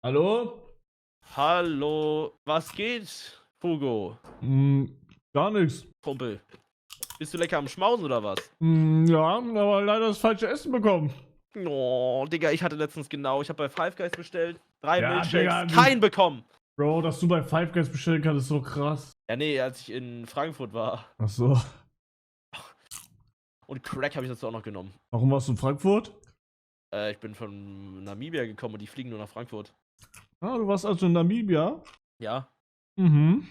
Hallo? Hallo, was geht, Fugo? Gar nichts. Kumpel, bist du lecker am Schmausen oder was? Ja, aber leider das falsche Essen bekommen. Oh, Digga, ich hatte letztens ich habe bei Five Guys bestellt, 3 Ja, Milkshakes, Digga, keinen bekommen. Bro, dass du bei Five Guys bestellen kannst, ist so krass. Ja, nee, als ich in Frankfurt war. Ach so. Und Crack habe ich dazu auch noch genommen. Warum warst du in Frankfurt? Ich bin von Namibia gekommen und die fliegen nur nach Frankfurt. Ah, du warst also in Namibia? Ja. Mhm.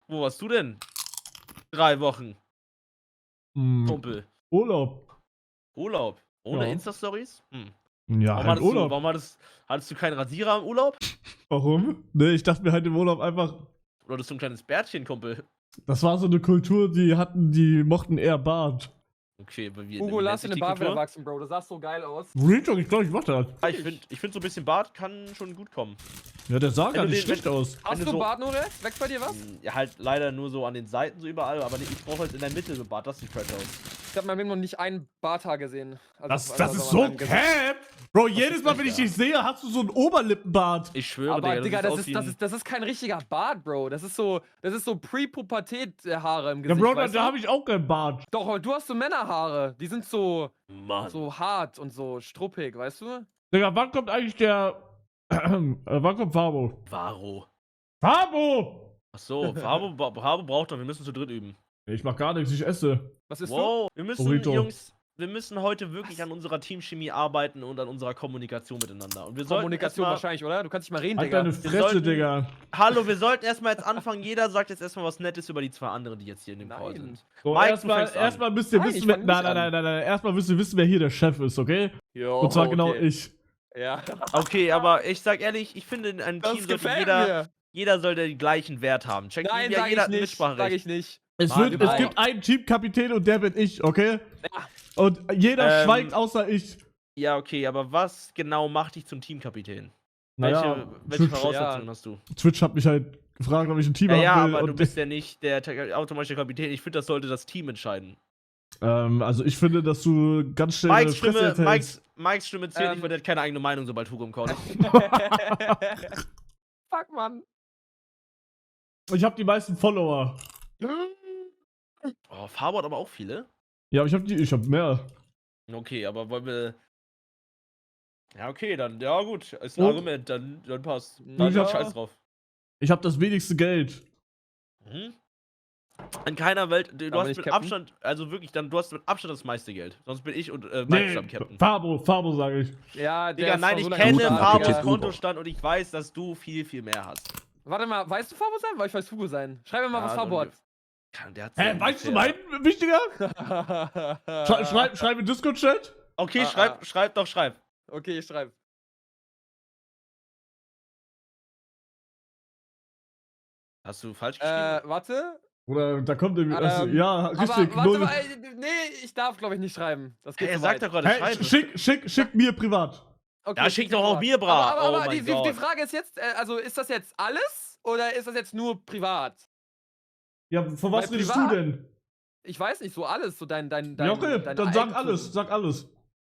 Wo warst du denn? 3 Wochen, Kumpel. Urlaub. Urlaub. Ohne Ja. Insta-Stories? Ja, Warum halt Urlaub. hattest du keinen Rasierer im Urlaub? Warum? Ne, ich dachte mir halt im Urlaub einfach, Oder hattest du ein kleines Bärtchen, Kumpel? das war so eine Kultur, die mochten eher Bart. Okay, wie Hugo, nennt lass sich deine die Bart wieder Kultur? wachsen, Bro. Das sah so geil aus. Real Talk, ich glaube, ich mach das. Ja, ich find so ein bisschen Bart kann schon gut kommen. Ja, der sah Wenn gar du nicht den- schlecht aus. Hast du du so- Bart, Norex? Wächst bei dir was? Ja, halt leider nur so an den Seiten so überall, aber nee, ich brauche halt in der Mitte so Bart, das sieht fresh aus. Ich hab in meinem Leben noch nicht ein Barthaar gesehen. Also Das ist so cap! Bro, jedes Mal, wenn ich dich sehe, hast du so einen Oberlippenbart. Ich schwöre, Aber Digga, sieht aus wie ein- das ist kein richtiger Bart, Bro. Das ist so Pre-Pubertät-Haare im Ja, Gesicht. Bro, weißt da du? habe ich auch keinen Bart. Doch, aber du hast so Männerhaare. Die sind so Mann. hart und so struppig, weißt du? Digga, wann kommt eigentlich der. Wann kommt Fabo? Varo. Fabo! Achso, Fabo braucht doch, wir müssen zu dritt üben. Ich mach gar nichts, ich esse. Was ist Wow, wir müssen, Burrito. Jungs, wir müssen heute wirklich an unserer Teamchemie arbeiten und an unserer Kommunikation miteinander. Und wir sollten Kommunikation erstmal- wahrscheinlich, oder? Du kannst nicht mal reden, Halt Digga. deine Wir Fresse, sollten- Digga. Hallo, wir sollten erstmal jetzt anfangen. Jeder sagt jetzt erstmal was Nettes über die 2 anderen, die jetzt hier in dem Call Nein. sind. So, Mike, du erstmal fängst an. müsst ihr Nein, wissen, ich wer. fang Nein, nicht nein, nein, nein. Erstmal müsst ihr wissen, wer hier der Chef ist, okay? Jo, Und zwar genau okay. ich. Ja. Okay, aber ich sag ehrlich, ich finde, in einem Das Team sollte gefällt jeder, mir. jeder sollte den gleichen Wert haben. Checkt Nein, ja, sag jeder ich hat ein nicht. Sag Mitspracherecht. ich nicht. Es Mann, gibt überhaupt. einen Teamkapitän und der bin ich, okay? Ja. Und jeder schweigt außer ich. Ja, okay, aber was genau macht dich zum Teamkapitän? Naja, Welche Twitch, Voraussetzungen hast du? Twitch hat mich halt gefragt, ob ich ein Team Ja, haben will. aber du Und bist ja nicht der automatische Kapitän. Ich finde, das sollte das Team entscheiden. also ich finde, dass du ganz schnell deine Fresse jetzt hältst. Mikes Stimme zählt nicht, weil der hat keine eigene Meinung, sobald Hugo im Call ist. Fuck, Mann. Ich habe die meisten Follower. Oh, Fabo hat aber auch viele. Ja, aber ich hab mehr. Okay, aber wollen wir. Ja, okay, dann, ja gut, ist ein Und? Argument, dann passt. Ja. Dann scheiß drauf. Ich habe das wenigste Geld. Mhm. In keiner Welt, du Aber hast nicht mit Captain? Abstand, also wirklich, du hast mit Abstand das meiste Geld. Sonst bin ich und Mike Nee, zusammen Captain. Fabo sage ich. Ja, Digga, ist nein, vor ich so langer kenne Zeit. Fabos Digga. Kontostand und ich weiß, dass du viel, viel mehr hast. Warte mal, weißt du Fabo sein? Weil ich weiß Hugo sein. Schreib mir mal, Ja, was Fabo dann- hat. Der hat Hä, so weißt du ungefähr- meinen, wichtiger? Schreib in Discord-Chat. Okay, Ah, schreib. Okay, ich schreib. Hast du falsch geschrieben? Warte. Oder da kommt irgendwie. ja, Aber richtig. warte null. mal, nee, ich darf glaube ich nicht schreiben. Das geht Er zu sagt weit. doch gerade, Hey, schreib. schick mir privat. Okay, Ja, schick doch auch mir, bra. Aber Oh mein die Gott. Frage ist jetzt, also ist das jetzt alles oder ist das jetzt nur privat? Ja, von was Bei redest privat? du denn? Ich weiß nicht, so alles, so dein Ja, okay, dein dann sag Eigentum. alles, sag alles.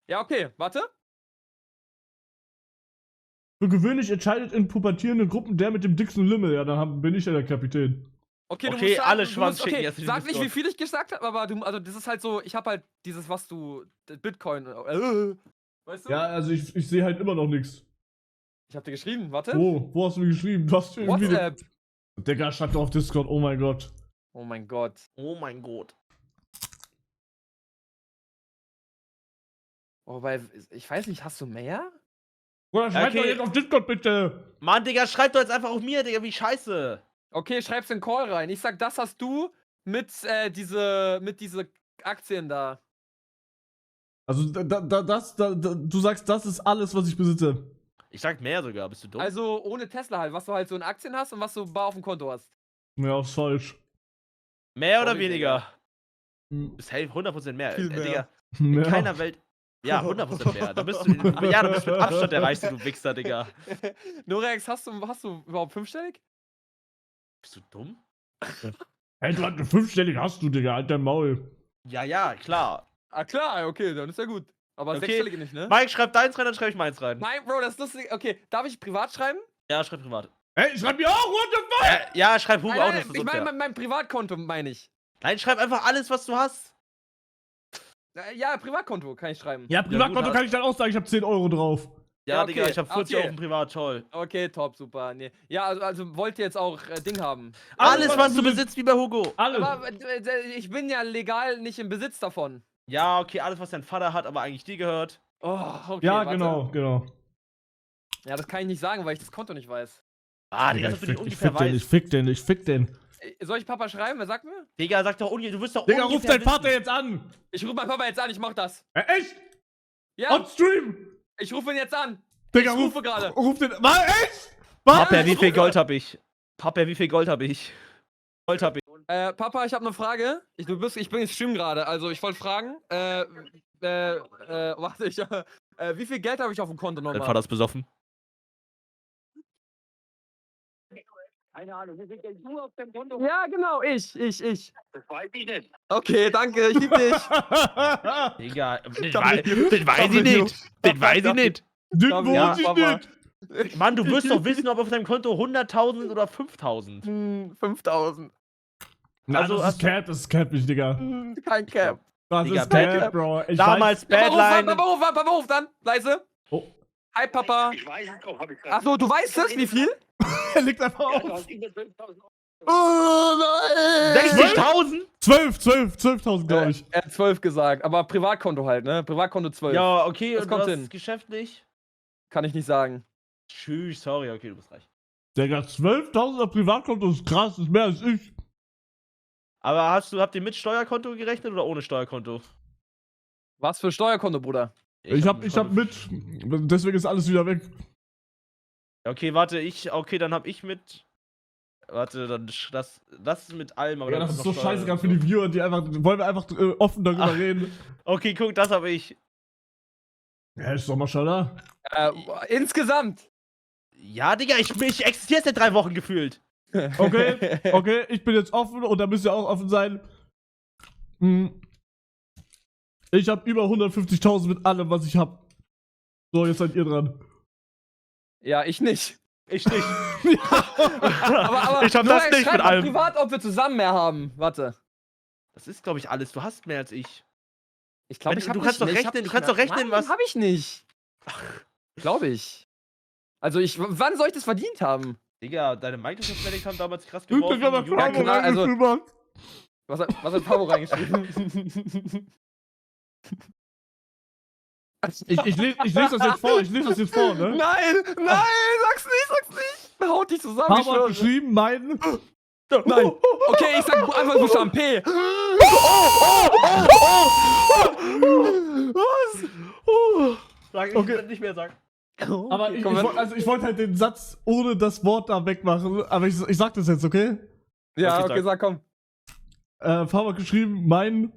Ja, okay, warte. Für gewöhnlich entscheidet in pubertierenden Gruppen der mit dem dicksten Lümmel. Ja, dann bin ich ja der Kapitän. Okay, Okay, sagen, alle Schwanz schicken okay, jetzt in den sag nicht, wie Discord. viel ich gesagt habe, aber also das ist halt so, ich habe halt dieses, was du, Bitcoin, weißt du? Ja, also ich sehe halt immer noch nichts. Ich habe dir geschrieben, warte. Wo hast du mir geschrieben? Du hast irgendwie. WhatsApp. Digga, schreib doch auf Discord, oh mein Gott. Oh mein Gott. Oh mein Gott. Oh, weil, ich weiß nicht, hast du mehr? Bruder, schreib Okay. doch jetzt auf Discord bitte. Mann, Digga, schreib doch jetzt einfach auf mir, Digga, wie scheiße. Okay, schreib's in Call rein. Ich sag, das hast du mit diese Aktien da. Also, du sagst, das ist alles, was ich besitze. Ich sag mehr sogar, bist du dumm? Also ohne Tesla halt, was du halt so in Aktien hast und was du bar auf dem Konto hast. Ja, ist falsch. Mehr oder sorry, weniger? Hm. Ist 100% mehr. Viel mehr. Digga, in Ja. keiner Welt. Ja, 100% mehr. Da bist du, ja, du bist mit Abstand der Reichste, du Wichser, Digga. Norex, hast du überhaupt fünfstellig? Bist du dumm? Hey, du hast 5-stellig hast du, Digga, halt dein Maul. Ja, klar. Ah klar, okay, dann ist ja gut. Aber Okay. sechsstellige nicht, ne? Mike, schreib deins rein, dann schreib ich meins rein. Nein, Bro, das ist lustig. Okay, darf ich privat schreiben? Ja, schreib privat. Ey, schreib mir auch, what the fuck? Ja, schreib Hugo auch, Nein, das ist ich unfair. meine mein Privatkonto, meine ich. Nein, schreib einfach alles, was du hast. Ja, Privatkonto kann ich schreiben. Ja, Privatkonto gut, kann ich dann auch sagen, ich habe 10 Euro drauf. Ja, Ja, okay. Digga, ich hab 40 Okay. Euro privat, toll. Okay, top, super. Nee. Ja, also wollt ihr jetzt auch Ding haben? Alles, was du besitzt. besitzt, wie bei Hugo. Alles. Aber ich bin ja legal nicht im Besitz davon. Ja, okay, alles, was dein Vater hat, aber eigentlich dir gehört. Oh, okay, Ja, warte. genau. Ja, das kann ich nicht sagen, weil ich das Konto nicht weiß. Ah, Digga, Digga, ich dass du nicht fick ungefähr den, ich weißt. fick den. Soll ich Papa schreiben? Wer sagt mir? Digga, sag doch ungefähr, du wirst doch Digga, ruf ungefähr deinen Vater wissen. jetzt an. Ich rufe meinen Papa jetzt an, ich mach das. Echt? Ja, On Stream. ich rufe ihn jetzt an. Digga, Ich rufe gerade. Ruf den. Was? Echt? Was? Papa, wie viel Gold hab ich? Papa, wie viel Gold hab ich? Gold hab ich. Papa, ich habe eine Frage. Ich bin im Stream gerade, also ich wollte fragen. Warte, wie viel Geld habe ich auf dem Konto Dein nochmal? Vater ist besoffen. Keine Ahnung, wie viel Geld du auf dem Konto? Ja, genau, ich. Das weiß ich nicht. Okay, danke, ich liebe dich. Digga, das W. weiß ich nicht. Das weiß ich nicht. Den Ja, wohnt ich Papa. nicht. Mann, du wirst doch wissen, ob auf deinem Konto 100.000 sind oder 5.000. 5000. Na, Also, das ist Cap, nicht, Digga. Kein Cap. Das Digga, ist Bad- Cap, Bro. Ich Damals Badline. Papa, ruf dann. Leise. Oh. Hi, Papa. Ich weiß es doch, hab ich gesagt. Achso, du weißt es? Wie viel? Er liegt einfach Ja, du auf. hast über 12.000 Euro. Oh nein. 60.000? 12.000, glaube ich. Er hat 12 gesagt, aber Privatkonto halt, ne? Privatkonto 12. Ja, okay, Das und kommt das hin. geschäftlich? Kann ich nicht sagen. Tschüss, sorry, okay, du bist reich. Digga, 12.000 auf Privatkonto ist krass, ist mehr als ich. Aber habt ihr mit Steuerkonto gerechnet oder ohne Steuerkonto? Was für Steuerkonto, Bruder? Ich hab mit. Deswegen ist alles wieder weg. Okay, warte, dann hab ich mit. Warte, dann das ist mit allem, aber Ja, dann das ist kommt so noch scheißegal für die Viewer, die einfach. Wollen wir einfach offen darüber Ach. reden? Okay, guck, das hab ich. Ja, ist doch Maschallah. Insgesamt. Ja, Digga, ich existiere seit 3 Wochen gefühlt. Okay, ich bin jetzt offen und da müsst ihr auch offen sein. Ich hab über 150.000 mit allem, was ich hab. So, jetzt seid ihr dran. Ja, ich nicht. Ich nicht. Aber Ich hab nur das nicht schreib mit mal allem. privat, ob wir zusammen mehr haben. Warte. Das ist, glaube ich, alles. Du hast mehr als ich. Ich glaube, Wenn- ich hab du kannst nicht, doch nee, ich hab rechnen, du nicht kannst mehr. doch rechnen, Nein, was- hab ich nicht. Glaube ich. Also wann soll ich das verdient haben? Digga, deine Microsoft-Medics haben damals krass Ich bin geworfen. gerade Juni- Ja, klar, also- reingeschrieben. Was hat Pablo reingeschrieben? Ich lese das jetzt vor, ne? Nein, sag's nicht. Haut dich zusammen, ich Papa hat schwöre. geschrieben, mein. Nein. Okay, ich sag einfach Buchstaben P. Was? Sag, ich Okay. will nicht mehr sagen. Aber ich, komm, ich wollte halt den Satz ohne das Wort da wegmachen. Aber ich sag das jetzt, okay? Ja, Okay, okay, sag komm. Papa hat geschrieben, mein.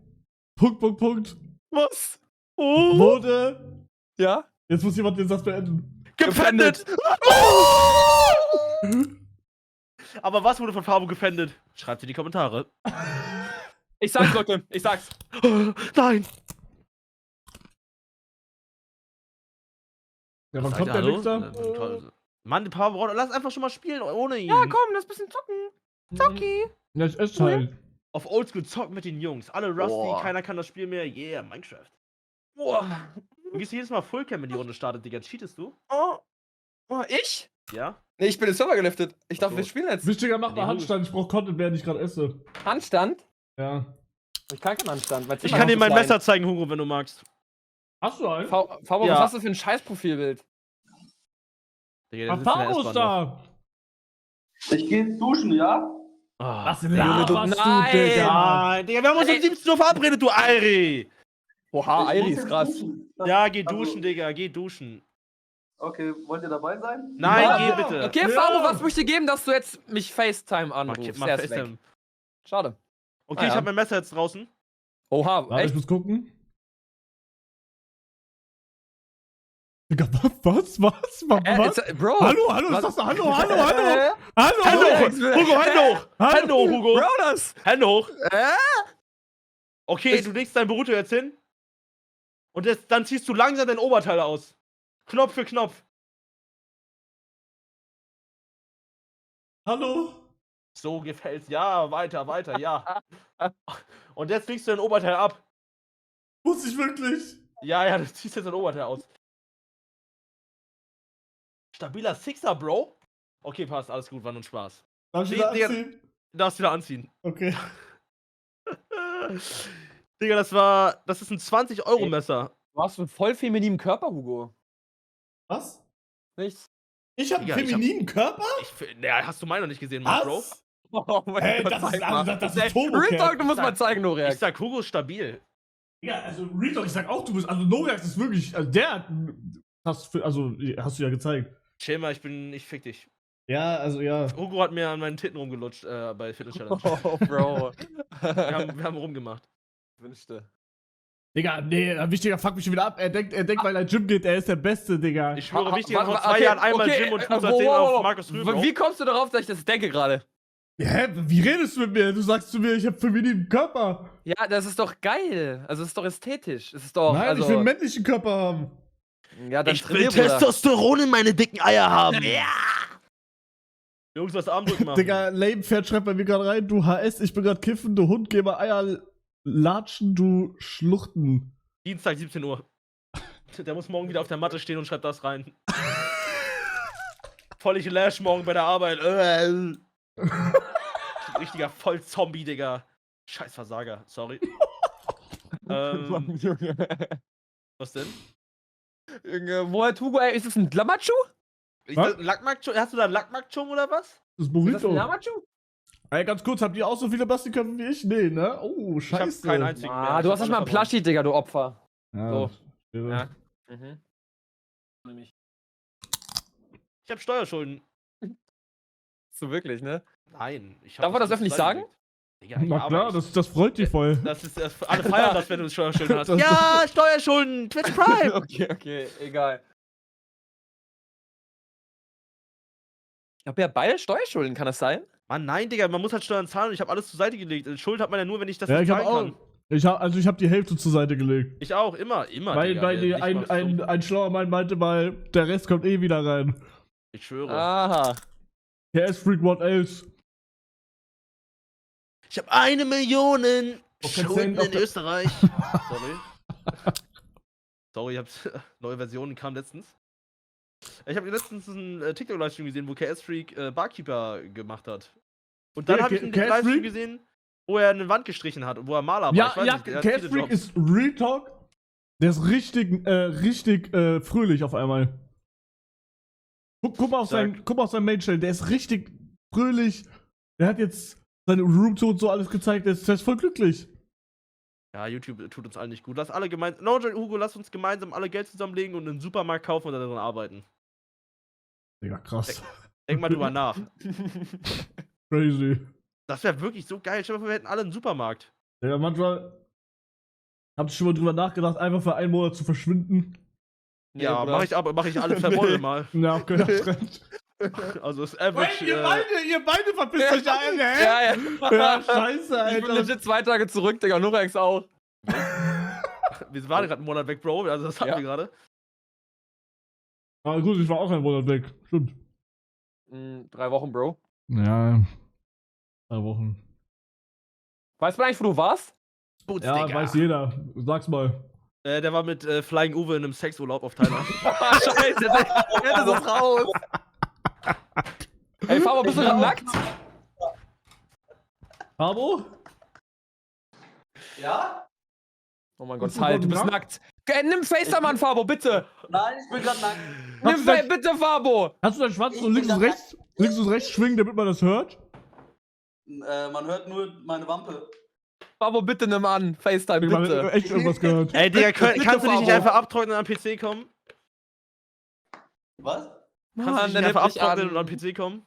Punkt. Was? Wurde. Ja? Jetzt muss jemand den Satz beenden. Gefändet! Aber was wurde von Fabo gefändet? Schreibt in die Kommentare. Ich sag's, Leute, ich sag's. Nein! Ja, wann Sagt kommt er der Hallo? Wichser? Mann, Pabo, lass einfach schon mal spielen ohne ihn. Ja, komm, lass bisschen zocken. Zocki. Ja, ich esse halt. Auf Oldschool zocken mit den Jungs. Alle Rusty, Boah. keiner kann das Spiel mehr. Yeah, Minecraft. Boah. Du gehst jedes Mal Fullcam, wenn die Runde startet, Digga. Cheatest du? Oh, ich? Ja? Nee, ich bin den Server geliftet. Ich dachte, so. wir spielen jetzt. Wichtiger, mach mal Nee, Handstand. Ich brauch Content, während ich gerade esse. Handstand? Ja. Ich kann keinen Handstand. Mein Ich Zimmer kann dir ist mein klein. Messer zeigen, Hugo, wenn du magst. Hast du einen? Fabo, Ja. was hast du für ein Scheiß-Profilbild? Digga, Ah, der sitzt in der Papa ist S-Bahn da. Ich gehe duschen, ja? noch. Ah. Was Junge, laberst du, nein. Digga? Nein, Digga, wir haben uns um Ey. 17 Uhr verabredet, du Eiri! Oha, Ich Airi muss ist jetzt krass. duschen. Ja, geh Also, duschen, Digga, geh duschen. Okay, wollt ihr dabei sein? Nein, Ja. geh bitte. Okay, Ja. Fabo, was möchte ich geben, dass du jetzt mich FaceTime Mach, anrufst? mach Der ist FaceTime. weg. Schade. Okay, Ah, ich ja. hab mein Messer jetzt draußen. Oha, Warte, ich echt? muss gucken. Digga, was? Bro. Hallo, Was? ist das da? Hallo. Hände Hallo. hoch! Hugo, Hände hoch! Hallo. Hände hoch, Hugo! Bro, das. Hände hoch! Äh? Okay, du legst dein Boruto jetzt hin. Und dann ziehst du langsam dein Oberteil aus. Knopf für Knopf. Hallo? So gefällt's. Ja, weiter, ja. Und jetzt kriegst du dein Oberteil ab. Muss ich wirklich? Ja, du ziehst jetzt dein Oberteil aus. Stabiler Sixer, Bro. Okay, passt, alles gut, war nur Spaß. Darf ich wieder Digga. anziehen? Darfst wieder anziehen. Okay. Digga, das ist ein 20-Euro-Messer. Du hast einen voll femininen Körper, Hugo. Was? Nichts. Ich hab einen Digga, ich hab- femininen Körper? Naja, hast du meinen noch nicht gesehen, Mann, Bro? Was? Oh mein Hey, Gott, das ist, zeig also, mal. das ist Turbo. Real Talk, du musst mal zeigen, Ich Noreak. sag, Hugo ist stabil. Ja, also Real Talk, ich sag auch, du bist, also Noreax ist wirklich, also der hast du ja gezeigt. Chill mal, ich fick dich. Ja, also ja. Hugo hat mir an meinen Titten rumgelutscht bei Fitness Challenge. Oh, Bro. Wir haben rumgemacht. Wünschte. Digga, nee, wichtiger, fuck mich schon wieder ab. Er denkt, weil er Gym geht, er ist der Beste, Digga. Ich schwöre, Ha- wichtiger, warte, vor 2 okay, Jahren einmal okay, Gym und wo, 15 wo, auf wo. Markus Rühl, Bro. Wie kommst du darauf, dass ich das denke gerade? Hä? Wie redest du mit mir? Du sagst zu mir, ich hab femininen Körper. Ja, das ist doch geil. Also, es ist doch ästhetisch. Es ist doch, Nein, also, ich will einen männlichen Körper haben. ja, dann trainier, Bruder. Testosteron in meine dicken Eier haben. Ja! Jungs, das Armdrücken machen. Digga, Lame Pferd schreibt bei mir gerade rein, du HS, ich bin gerade kiffen, du Hund, geh mal Eier latschen, du Schluchten. Dienstag, 17 Uhr. Der muss morgen wieder auf der Matte stehen und schreibt das rein. Vollig Lash morgen bei der Arbeit. Richtiger Vollzombie, Digga. Scheiß Versager, sorry. Mann, Junge. Was denn? Junge, wo hat Hugo, ey, ist das ein Lamachu? Was? Hast du da einen Lackmack-Chung oder was? Das ist Ist das ein Burrito. Lamachu? Ey, ganz kurz, habt ihr auch so viele Bastiköpfe wie ich? Nee, ne? Oh, Ich hab scheiße. keinen einzigen mehr. Ah, Ich du hab hast nicht alle mal einen verloren. Plushie, Digga, du Opfer. Ja, So. ja. Mhm. Ich hab Steuerschulden. So wirklich, ne? Nein. Ich hab Darf man das alles öffentlich zusammengelegt. Digga, ja, Na aber klar, ich- das freut dich voll. alle feiern das, wenn du Steuerschulden hast. Das- Ja, Steuerschulden, Twitch Prime. Okay, egal. Ich hab ja beide Steuerschulden, kann das sein? Mann, nein, Digga, man muss halt Steuern zahlen und ich habe alles zur Seite gelegt. Schuld hat man ja nur, wenn ich das Ja, nicht ich hab zahlen auch. kann. Ich hab die Hälfte zur Seite gelegt. Ich auch, immer, Weil, Digga. weil die, Nicht mal so. ein schlauer Mann meinte mal, der Rest kommt eh wieder rein. Ich schwöre. Aha. PS-Freak, what else? Ich habe 1 Million Auf Schulden Cent auf in der- Österreich. Sorry. Sorry, ich hab's. Neue Versionen kam letztens. Ich habe letztens einen TikTok-Livestream gesehen, wo KS-Freak Barkeeper gemacht hat. Und dann Ja, habe ich einen KS Livestream Freak? gesehen, wo er eine Wand gestrichen hat und wo er Maler war. Ja, Ich weiß ja, nicht, der hat viele PS-Freak Jobs. ist Real Talk. Der ist richtig fröhlich auf einmal. Guck mal auf sein Main-Channel, der ist richtig fröhlich. Der hat jetzt seine Roomtour und so alles gezeigt, der ist voll glücklich. Ja, YouTube tut uns allen nicht gut. Lass alle gemeinsam. No, Hugo, lass uns gemeinsam alle Geld zusammenlegen und einen Supermarkt kaufen und daran arbeiten. Digga, krass. Denk mal drüber nach. Crazy. Das wäre wirklich so geil. Stell dir vor, wir hätten alle einen Supermarkt. Digga, manchmal hab ich schon mal drüber nachgedacht, einfach für einen Monat zu verschwinden. Nee, Ja, Bruder. mach ich alle Vermolle mal. Ja, okay, das recht. Also das Average. Ihr beide verpisst euch alle, hä? Ja. Ja, scheiße, Ich bin Alter. legit 2 Tage zurück, Digga. Norex auch. Wir waren gerade einen Monat weg, Bro. Also das hatten Ja. wir gerade. Aber gut, ich war auch einen Monat weg. Stimmt. 3 Wochen, Bro. Ja. 3 Wochen. Weißt du eigentlich, wo du warst? Boots, Ja, Digga. weiß jeder. Sag's mal. Der war mit Flying Uwe in einem Sexurlaub auf Thailand. Scheiße, der ist raus. Ey, Fabo, bist du gerade nackt? Abo? Ja? Oh mein Gott, Bist du halt, du gerade bist nackt. Nimm FaceTime an, Fabo, bitte. Nein, ich bin gerade nackt. Nimm Hast du dein- bitte, Fabo. Hast du deinen Schwanz so Ich links bin und da rechts schwingen, damit man das hört? Man hört nur meine Wampe. Fabo, bitte nimm an. FaceTime, Ich habe bitte. echt irgendwas gehört. Ey, Digga, kannst du dich nicht Fabo. einfach abtrocknen und am PC kommen? Was? Kannst du Mann, dich der nicht einfach nimmt mich abtrocknen und an. am PC kommen?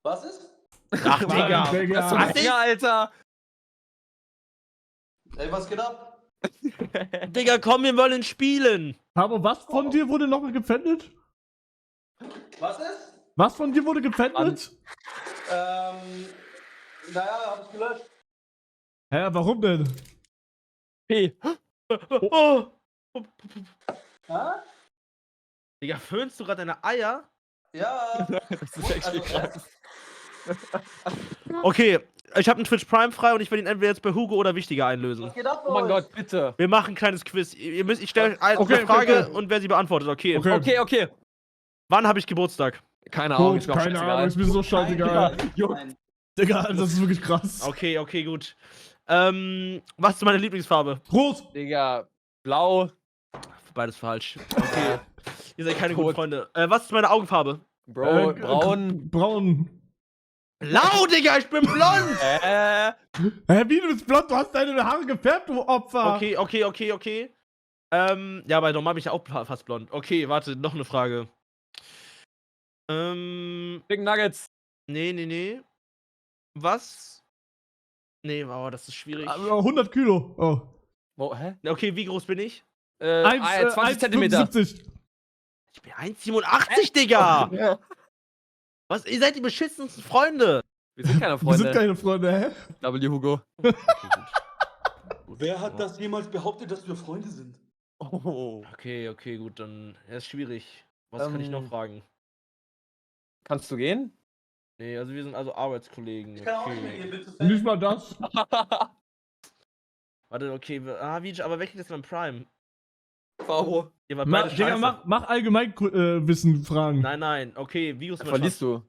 Was ist? Ach, Digga. Digga. Das ist so Was Digga, Alter. Ey, was geht ab? Digga, komm, wir wollen spielen. Abo, was von dir wurde nochmal gepfändet? Was ist? Was von dir wurde gepfändet? Naja, hab ich gelöscht. Hä, warum denn? P. Oh. Hä? Digga, föhnst du gerade deine Eier? Ja. Das ist echt Also, krass. Okay, ich habe einen Twitch Prime frei und ich will ihn entweder jetzt bei Hugo oder Wichtiger einlösen. Was geht ab, Oh mein Boys? Gott, bitte. Wir machen ein kleines Quiz. Ich stelle eine Okay, Frage okay. und wer sie beantwortet. Okay. Okay. Wann habe ich Geburtstag? Keine Ahnung, Gut, ist mir auch keine Ahnung, ist mir so scheißegal. Nein. Digga, das ist wirklich krass. Okay, gut. Was ist meine Lieblingsfarbe? Rot! Digga, blau. Beides falsch. Okay. Ihr seid keine guten Tot. Freunde. Was ist meine Augenfarbe? Bro, braun. Braun. Blau, Digga, ich bin blond! Hä, wie, du bist blond? Du hast deine Haare gefärbt, du Opfer. Okay. Ja, bei normal bin ich ja auch fast blond. Okay, warte, noch eine Frage. Chicken Nuggets. Nee. Was? Nee, oh, das ist schwierig. 100 Kilo. Oh. Wo, hä? Okay, wie groß bin ich? 20 Zentimeter. 1,75. Ich bin 1,87, Digga! Ja. Was? Ihr seid die beschissensten Freunde! Wir sind keine Wir Freunde. sind keine Freunde, hä? W. Hugo. Wer hat das jemals behauptet, dass wir Freunde sind? Oh. Okay, gut, dann ist schwierig. Was kann ich noch fragen? Kannst du gehen? Nee, also wir sind also Arbeitskollegen. Ich kann auch nicht mehr Okay. gehen, willst du Nicht Fan? mal das. Warte, okay. Wie, aber welches ist mein Prime? Warum? Ihr wart beide Digga, scheiße. mach allgemein Wissen Fragen. Nein. Okay, wie ist mein Verliest Schatz? du?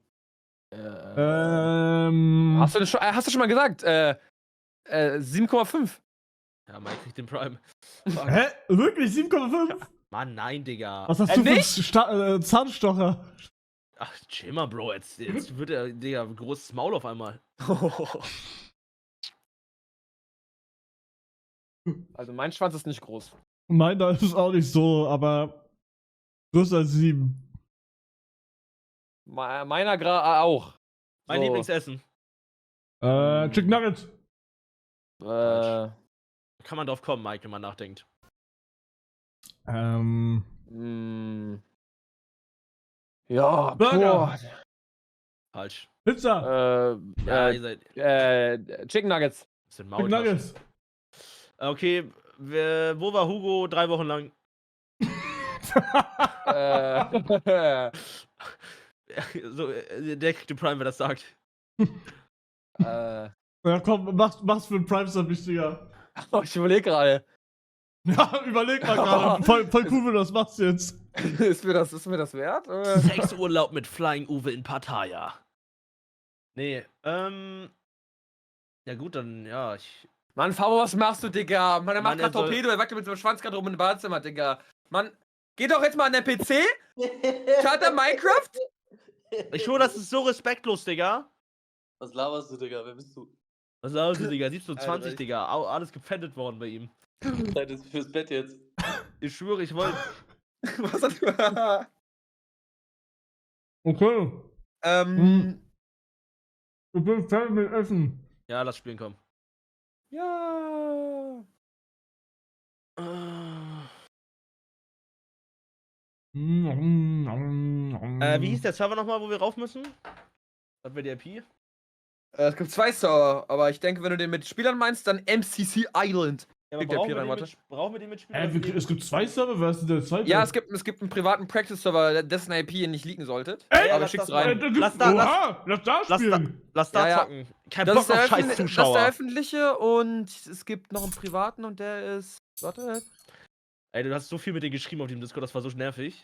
Hast Hast du schon mal gesagt? 7,5. Ja, Mike kriegt den Prime. Hä? Wirklich? 7,5? Mann, nein, Digga. Was hast du für nicht? einen Zahnstocher? Ach, chill mal, Bro. Jetzt wird er, Digga, großes Maul auf einmal. Also mein Schwanz ist nicht groß. Meiner ist auch nicht so, aber größer als 7. Meiner auch. Mein So. Lieblingsessen. Chicken Nuggets. Kann man drauf kommen, Mike, wenn man nachdenkt. Ja, Burger. Falsch. Pizza. Ja, ihr seid. Chicken Nuggets. Das sind Chicken Maultaschen. Nuggets. Okay, wo war Hugo 3 Wochen lang? So, der kriegt den Prime, wer das sagt. Ja, komm, mach's für den Prime-Sub wichtiger. Ich überlege gerade. Ja, überleg mal gerade. Voll cool, wenn du das machst jetzt. Ist mir das wert? Oder? Sexurlaub mit Flying Uwe in Pattaya. Nee, ja gut, dann, ja, Mann, Fabo, was machst du, Digga? Mann, er macht Mann, er grad Torpedo, er wackelt mit seinem Schwanz gerade rum im Badezimmer, Digga. Mann, geh doch jetzt mal an den PC, startet Minecraft. Ich schwöre, das ist so respektlos, Digga. Was laberst du, Digga? Wer bist du? Was sagst du, Digga? 17:20, Alter, Digga. Alles gepfändet worden bei ihm. Zeit ist fürs Bett jetzt. Ich schwöre, ich wollte. Was hat du? Okay. Ich bin fertig mit Essen. Ja, lass spielen kommen. Ja. Wie hieß der Server nochmal, wo wir rauf müssen? Was wäre die IP? Es gibt 2 Server, aber ich denke, wenn du den mit Spielern meinst, dann MCC Island. Ja, Kriegt der brauchen, Pi rein, wir warte. brauchen wir den mitspielen? Es gibt 2 Server, wer ist denn der zweite? Ja, es gibt einen privaten Practice-Server, dessen IP ihr nicht leaken solltet. Ey, aber lass schick's das rein. Lass da lass da spielen. Lass da Ja, ja. zocken. Kein Das Bock ist, der auf scheiß das ist der Zuschauer. öffentliche und es gibt noch einen privaten und der ist. Warte. Ey, du hast so viel mit dir geschrieben auf dem Discord, das war so nervig.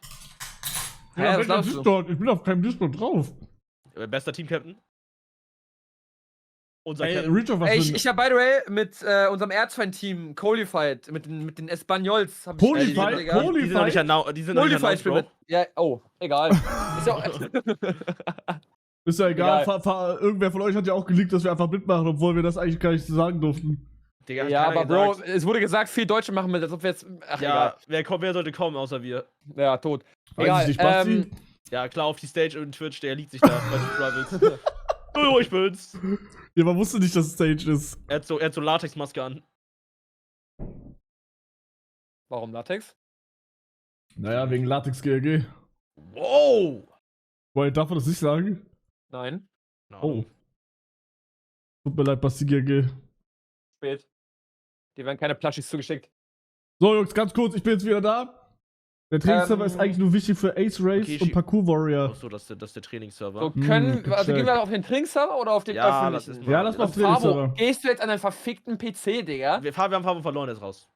Hä, Ja, was welcher glaubst du? Discord? Ich bin auf keinem Discord drauf. Bester Team-Captain. Unser Ey, Captain. Reach of was Ey, denn? ich hab by the way mit unserem Erzfeind-Team Qualified, mit den Espanyols. Hab ich Qualified? Digga. Die sind noch nicht announced, die sind noch nicht Qualified announced, Spiel Bro. mit. Ja, oh, egal. Ist ja auch. Ist ja egal, Egal. irgendwer von euch hat ja auch geleakt, dass wir einfach mitmachen, obwohl wir das eigentlich gar nicht sagen durften. Digga, hat Ja, keiner aber Bro, gesagt. es wurde gesagt, 4 Deutsche machen mit, als ob wir jetzt. Ach, Ja, wer sollte kommen, außer wir? egal. Ja, tot. Weiß Egal. ich nicht, Basti? Ja, klar, auf die Stage und Twitch, der liegt sich da bei den Rivals. Oh, ich bin's. Ja, man wusste nicht, dass es Stage ist. Er hat so Latexmaske an. Warum Latex? Naja, wegen Latex GRG. Wow! Weil, darf man das nicht sagen? Nein. Oh. Tut mir leid, Basti GRG. Spät. Die werden keine Platschis zugeschickt. So, Jungs, ganz kurz, ich bin jetzt wieder da. Der Trainingsserver ist eigentlich nur wichtig für Ace Race Okay, und Parkour Warrior. Ach so, das ist der Trainingsserver. So können, also check. gehen wir auf den Trinkserver oder auf den Ja, öffentlichen? lass es mal. Ja, lass mal auf Fabo, Trainingsserver. gehst du jetzt an den verfickten PC, Digga? Wir haben Fabo verloren, jetzt raus.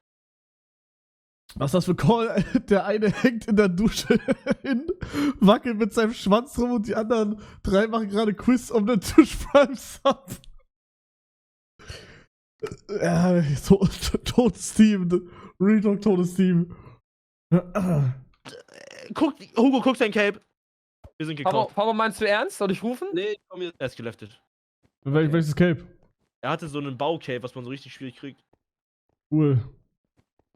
Was ist das für Call? Der eine hängt in der Dusche hin, wackelt mit seinem Schwanz rum und die anderen 3 machen gerade Quiz um den Tisch Prime Sub. Ja, so, totes Team. Real Talk, totes Team. Hugo, guck sein Cape. Wir sind gekauft. Fabo, meinst du ernst? Soll ich rufen? Nee, ich komm jetzt. Er ist geleftet. Welches Cape? Er hatte so einen Bau-Cape, was man so richtig schwierig kriegt. Cool.